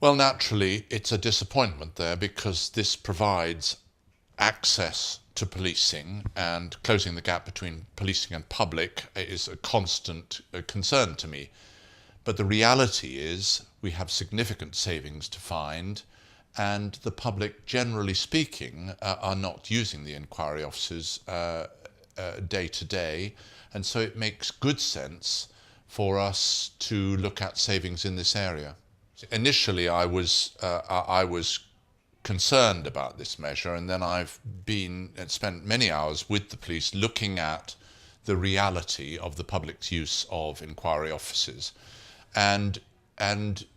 Well, naturally, it's a disappointment there because this provides access to policing, and closing the gap between policing and public is a constant concern to me. But the reality is we have significant savings to find, and the public, generally speaking, are not using the inquiry offices day to day, and so it makes good sense for us to look at savings in this area. Initially, I was concerned about this measure, and then I've spent many hours with the police looking at the reality of the public's use of inquiry offices, and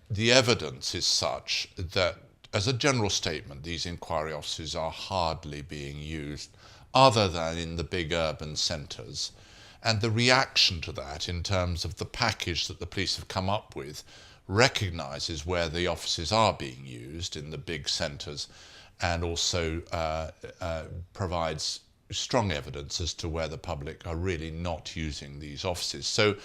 the evidence is such that, as a general statement, these inquiry offices are hardly being used other than in the big urban centres. And the reaction to that, in terms of the package that the police have come up with, recognises where the offices are being used in the big centres, and also provides strong evidence as to where the public are really not using these offices. So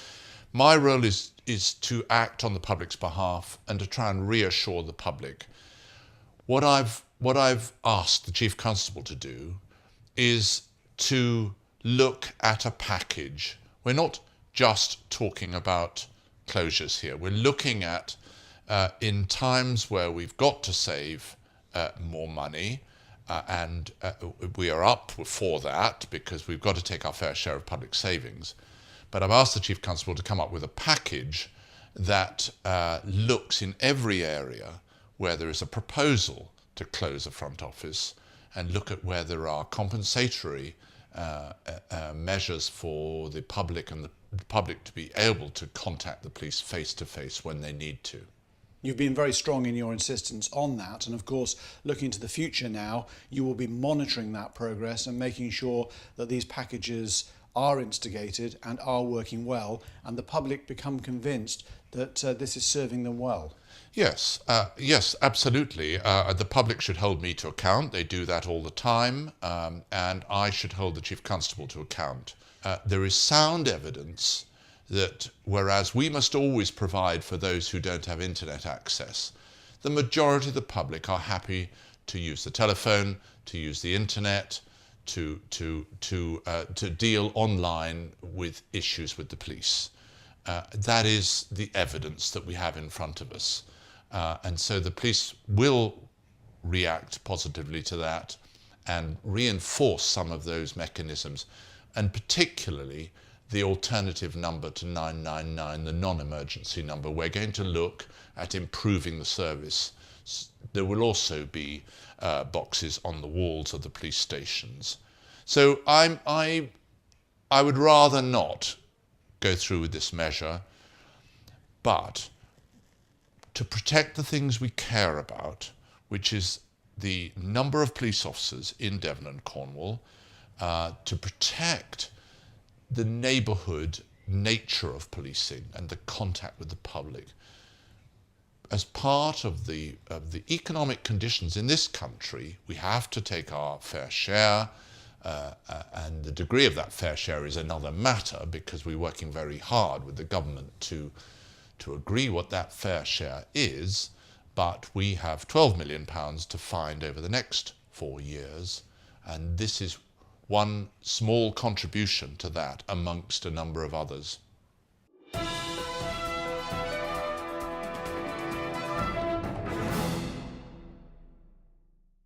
my role is to act on the public's behalf and to try and reassure the public. What I've asked the Chief Constable to do is to look at a package. We're not just talking about closures here. We're looking at, in times where we've got to save more money, and we are up for that because we've got to take our fair share of public savings. But I've asked the Chief Constable to come up with a package that looks in every area where there is a proposal to close a front office, and look at where there are compensatory measures for the public, and the public to be able to contact the police face to face when they need to. You've been very strong in your insistence on that, and of course, looking to the future now, you will be monitoring that progress and making sure that these packages are instigated and are working well, and the public become convinced that this is serving them well. Yes, yes, absolutely. The public should hold me to account. They do that all the time, and I should hold the Chief Constable to account. There is sound evidence that whereas we must always provide for those who don't have internet access, the majority of the public are happy to use the telephone, to use the internet, to deal online with issues with the police. That is the evidence that we have in front of us. And so the police will react positively to that and reinforce some of those mechanisms, and particularly the alternative number to 999, the non-emergency number. We're going to look at improving the service. There will also be boxes on the walls of the police stations. So I would rather not go through with this measure, but to protect the things we care about, which is the number of police officers in Devon and Cornwall, to protect the neighbourhood nature of policing and the contact with the public. As part of the economic conditions in this country, we have to take our fair share, and the degree of that fair share is another matter, because we're working very hard with the government to agree what that fair share is, but we have £12 million to find over the next 4 years, and this is one small contribution to that amongst a number of others.